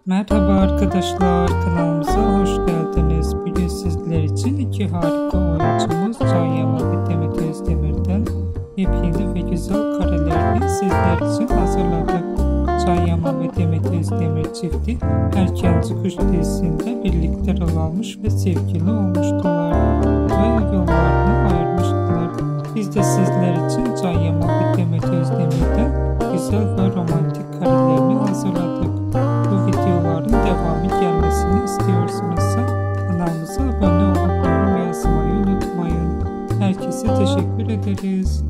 Merhaba arkadaşlar, kanalımıza hoş geldiniz. Bugün sizler için iki harika oyuncumuz Can Yaman ve Demet Özdemir'den yepyeni ve güzel karelerini sizler için hazırladık. Can Yaman ve Demet Özdemir çifti Erkenci Kuş dizisinde birlikte rol almış ve sevgili olmuştular ve yollarını ayırmıştılar. Biz de sizler için Can Yaman ve Demet Özdemir'den güzel ve romantik karelerini hazırladık. Bu videoların devamı gelmesini istiyorsanız kanalımıza abone olup yorum yazmayı unutmayın. Herkese teşekkür ederiz.